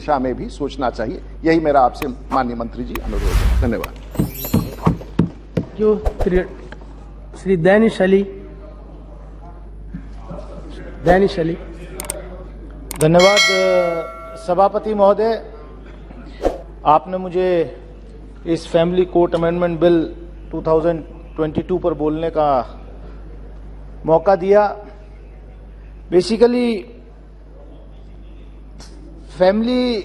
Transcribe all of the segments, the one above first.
दिशा में भी सोचना चाहिए। यही मेरा आपसे माननीय मंत्री जी अनुरोध है। धन्यवाद। श्री डैनिश अली। धन्यवाद सभापति महोदय, आपने मुझे इस फैमिली कोर्ट अमेंडमेंट बिल 2022 पर बोलने का मौका दिया। बेसिकली फैमिली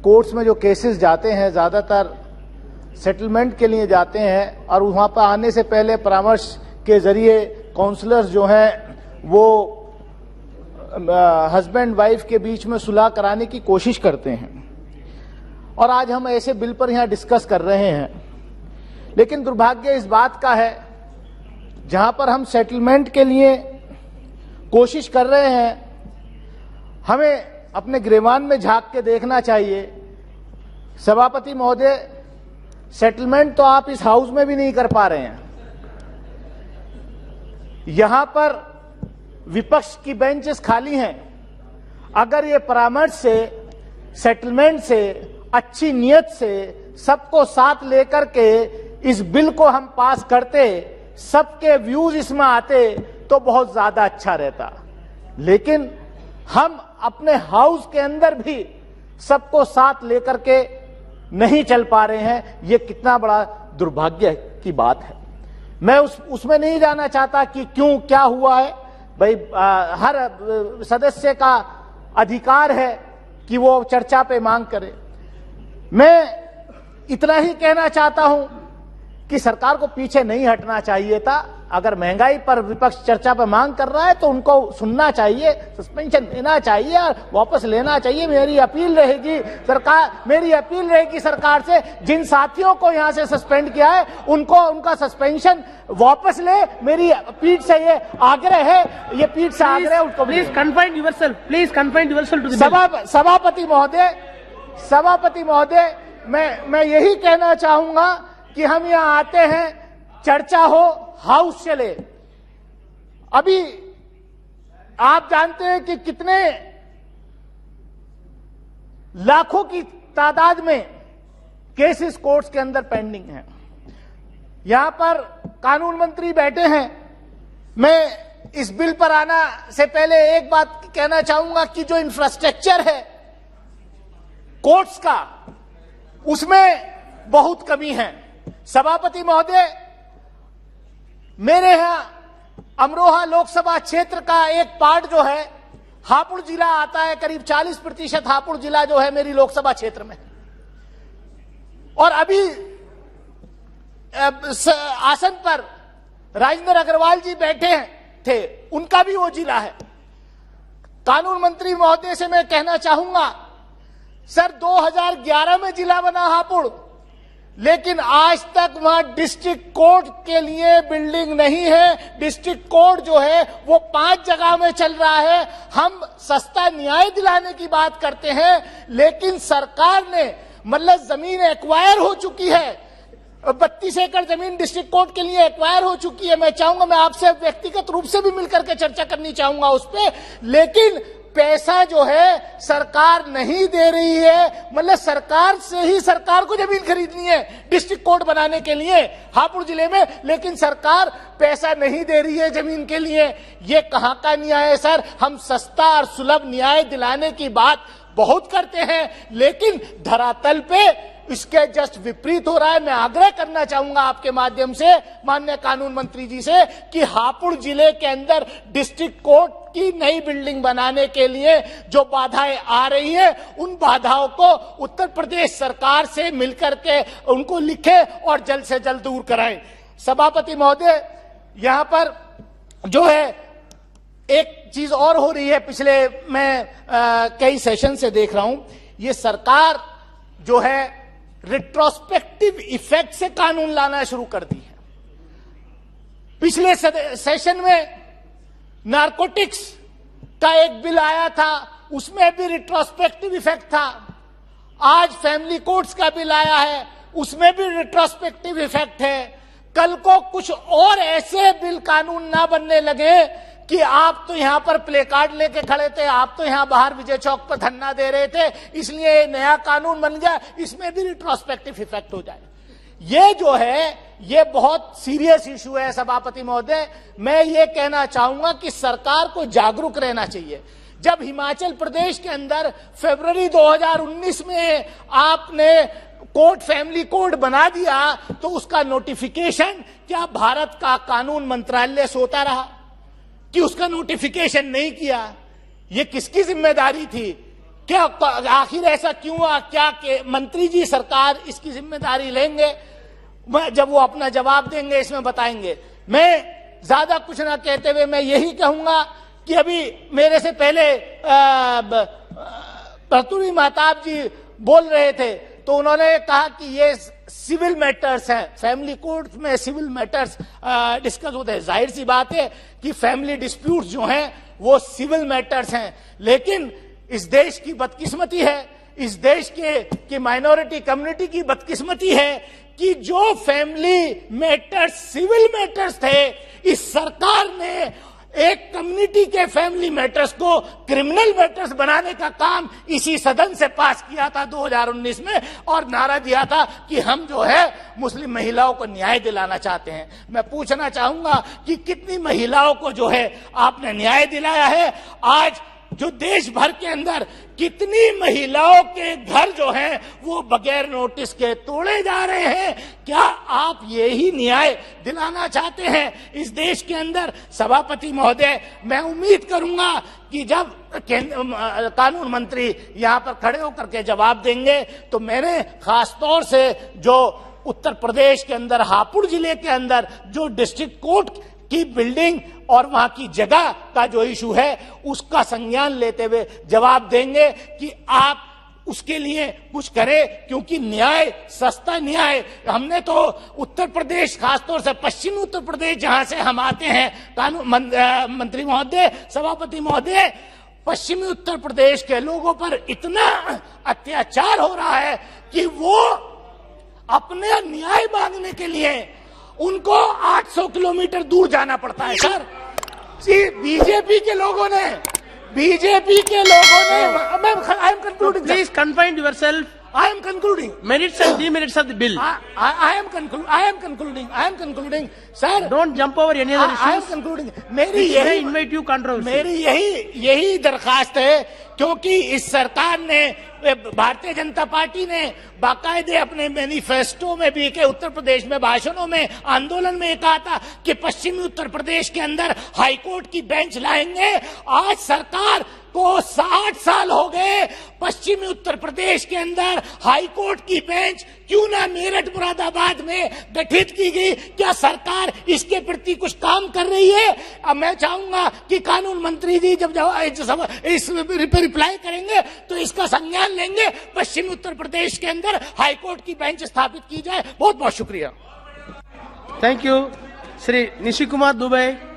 कोर्ट्स में जो केसेस जाते हैं ज़्यादातर सेटलमेंट के लिए जाते हैं और वहाँ पर आने से पहले परामर्श के जरिए काउंसलर्स जो हैं वो हस्बैंड वाइफ के बीच में सुलह कराने की कोशिश करते हैं। और आज हम ऐसे बिल पर यहाँ डिस्कस कर रहे हैं, लेकिन दुर्भाग्य इस बात का है जहां पर हम सेटलमेंट के लिए कोशिश कर रहे हैं, हमें अपने गिरेबान में झांक के देखना चाहिए। सभापति महोदय, सेटलमेंट तो आप इस हाउस में भी नहीं कर पा रहे हैं। यहां पर विपक्ष की बेंचेस खाली हैं। अगर ये परामर्श से, सेटलमेंट से, अच्छी नियत से सबको साथ लेकर के इस बिल को हम पास करते, सबके व्यूज इसमें आते तो बहुत ज्यादा अच्छा रहता। लेकिन हम अपने हाउस के अंदर भी सबको साथ लेकर के नहीं चल पा रहे हैं। ये कितना बड़ा दुर्भाग्य की बात है। मैं उसमें नहीं जाना चाहता कि क्यों क्या हुआ है। भाई हर सदस्य का अधिकार है कि वो चर्चा पे मांग करे। मैं इतना ही कहना चाहता हूं कि सरकार को पीछे नहीं हटना चाहिए था। अगर महंगाई पर विपक्ष चर्चा पर मांग कर रहा है तो उनको सुनना चाहिए, सस्पेंशन देना चाहिए और वापस लेना चाहिए। मेरी अपील रहेगी सरकार से, जिन साथियों को यहां से सस्पेंड किया है उनको उनका सस्पेंशन वापस ले। मेरी पीठ से ये आग्रह है, ये पीठ से आग्रह है उनको। Please confine yourself to the सभापति महोदय, मैं यही कहना चाहूंगा कि हम यहां आते हैं, चर्चा हो, हाउस चले। अभी आप जानते हैं कि कितने लाखों की तादाद में केसेस कोर्ट्स के अंदर पेंडिंग हैं। यहां पर कानून मंत्री बैठे हैं। मैं इस बिल पर आना से पहले एक बात कहना चाहूंगा कि जो इंफ्रास्ट्रक्चर है कोर्ट्स का, उसमें बहुत कमी है। सभापति महोदय, मेरे यहां अमरोहा लोकसभा क्षेत्र का एक पार्ट जो है हापुड़ जिला आता है, करीब 40% हापुड़ जिला जो है मेरी लोकसभा क्षेत्र में। और अभी आसन पर राजेंद्र अग्रवाल जी बैठे थे, उनका भी वो जिला है। कानून मंत्री महोदय से मैं कहना चाहूंगा, सर 2011 में जिला बना हापुड़, लेकिन आज तक वहां डिस्ट्रिक्ट कोर्ट के लिए बिल्डिंग नहीं है। डिस्ट्रिक्ट कोर्ट जो है वो 5 जगह में चल रहा है। हम सस्ता न्याय दिलाने की बात करते हैं, लेकिन सरकार ने मतलब जमीन एक्वायर हो चुकी है। 32 एकड़ जमीन डिस्ट्रिक्ट कोर्ट के लिए एक्वायर हो चुकी है। मैं चाहूंगा, मैं आपसे व्यक्तिगत रूप से भी मिलकर के चर्चा करनी चाहूंगा उस पे, लेकिन पैसा जो है सरकार नहीं दे रही है। मतलब सरकार से ही सरकार को जमीन खरीदनी है डिस्ट्रिक्ट कोर्ट बनाने के लिए हापुड़ जिले में, लेकिन सरकार पैसा नहीं दे रही है जमीन के लिए। ये कहां का न्याय है सर? हम सस्ता और सुलभ न्याय दिलाने की बात बहुत करते हैं, लेकिन धरातल पे इसके जस्ट विपरीत हो रहा है। मैं आग्रह करना चाहूंगा आपके माध्यम से माननीय कानून मंत्री जी से कि हापुड़ जिले के अंदर डिस्ट्रिक्ट कोर्ट की नई बिल्डिंग बनाने के लिए जो बाधाएं आ रही हैं, उन बाधाओं को उत्तर प्रदेश सरकार से मिलकर के उनको लिखे और जल्द से जल्द दूर कराएं। सभापति महोदय, यहां पर जो है एक चीज और हो रही है, पिछले मैं कई सेशन से देख रहा हूं, ये सरकार जो है रिट्रोस्पेक्टिव इफेक्ट से कानून लाना शुरू कर दी है। पिछले सेशन में नारकोटिक्स का एक बिल आया था, उसमें भी रिट्रोस्पेक्टिव इफेक्ट था। आज फैमिली कोर्ट्स का बिल आया है, उसमें भी रिट्रोस्पेक्टिव इफेक्ट है। कल को कुछ और ऐसे बिल कानून ना बनने लगे कि आप तो यहां पर प्ले कार्ड लेके खड़े थे, आप तो यहां बाहर विजय चौक पर धरना दे रहे थे, इसलिए नया कानून बन गया, इसमें भी रिट्रोस्पेक्टिव इफेक्ट हो जाए। ये जो है ये बहुत सीरियस इशू है सभापति महोदय। मैं ये कहना चाहूंगा कि सरकार को जागरूक रहना चाहिए। जब हिमाचल प्रदेश के अंदर फरवरी 2019 में आपने कोर्ट फैमिली कोड बना दिया तो उसका नोटिफिकेशन क्या भारत का कानून मंत्रालय सोता रहा कि उसका नोटिफिकेशन नहीं किया? ये किसकी जिम्मेदारी थी? क्या आखिर ऐसा क्यों हुआ? क्या मंत्री जी सरकार इसकी जिम्मेदारी लेंगे? जब वो अपना जवाब देंगे इसमें बताएंगे। मैं ज्यादा कुछ ना कहते हुए मैं यही कहूंगा कि अभी मेरे से पहले प्रतुरी महताब जी बोल रहे थे तो उन्होंने कहा कि ये सिविल मैटर्स हैं, फैमिली कोर्ट में सिविल मैटर्स डिस्कस होते हैं। जाहिर सी बात है कि फैमिली डिस्प्यूट जो हैं वो सिविल मैटर्स हैं, लेकिन इस देश की बदकिस्मती है, इस देश के माइनॉरिटी कम्युनिटी की बदकिस्मती है कि जो फैमिली मैटर्स सिविल मैटर्स थे, इस सरकार ने एक कम्युनिटी के फैमिली मैटर्स को क्रिमिनल मैटर्स बनाने का काम इसी सदन से पास किया था 2019 में और नारा दिया था कि हम जो है मुस्लिम महिलाओं को न्याय दिलाना चाहते हैं। मैं पूछना चाहूंगा कि कितनी महिलाओं को जो है आपने न्याय दिलाया है? आज जो देश भर के अंदर कितनी महिलाओं के घर जो हैं वो बगैर नोटिस के तोड़े जा रहे हैं? क्या आप यही न्याय दिलाना चाहते हैं इस देश के अंदर? सभापति महोदय, मैं उम्मीद करूंगा कि जब कानून मंत्री यहां पर खड़े होकर के जवाब देंगे तो मैंने खास तौर से जो उत्तर प्रदेश के अंदर हापुड़ जिले के अंदर जो डिस्ट्रिक्ट कोर्ट की बिल्डिंग और वहां की जगह का जो इशू है उसका संज्ञान लेते हुए जवाब देंगे कि आप उसके लिए कुछ करें, क्योंकि न्याय, सस्ता न्याय, हमने तो उत्तर प्रदेश, खासतौर से पश्चिमी उत्तर प्रदेश जहां से हम आते हैं, कानून मंत्री महोदय, सभापति महोदय, पश्चिमी उत्तर प्रदेश के लोगों पर इतना अत्याचार हो रहा है कि वो अपने न्याय मांगने के लिए उनको 800 किलोमीटर दूर जाना पड़ता है। सर, बीजेपी के लोगों ने I am concluding, Please confine yourself. I am concluding. Merits and demerits of the bill. I am concluding. Sir, Don't jump over any other I am issues. concluding. Which may invite you controversy. मेरी यही दरखास्त है, क्योंकि इस सरकार ने, Bharatiya Janata party ने बाकायदे अपने मैनिफेस्टो में भी के उत्तर प्रदेश में भाषणों में, आंदोलन में कहा था कि पश्चिमी उत्तर प्रदेश के अंदर हाईकोर्ट की बेंच लाएंगे। आज सरकार को 60 साल हो गए, पश्चिमी उत्तर प्रदेश के अंदर हाईकोर्ट की बेंच क्यों ना मेरठ मुरादाबाद में गठित की गई? क्या सरकार इसके प्रति कुछ काम कर रही है? अब मैं चाहूंगा कि कानून मंत्री जी जब इस रिप्लाई करेंगे तो इसका संज्ञान लेंगे, पश्चिमी उत्तर प्रदेश के अंदर हाईकोर्ट की बेंच स्थापित की जाए। बहुत बहुत शुक्रिया। Thank you. Shri Nishi Kumar Dubey.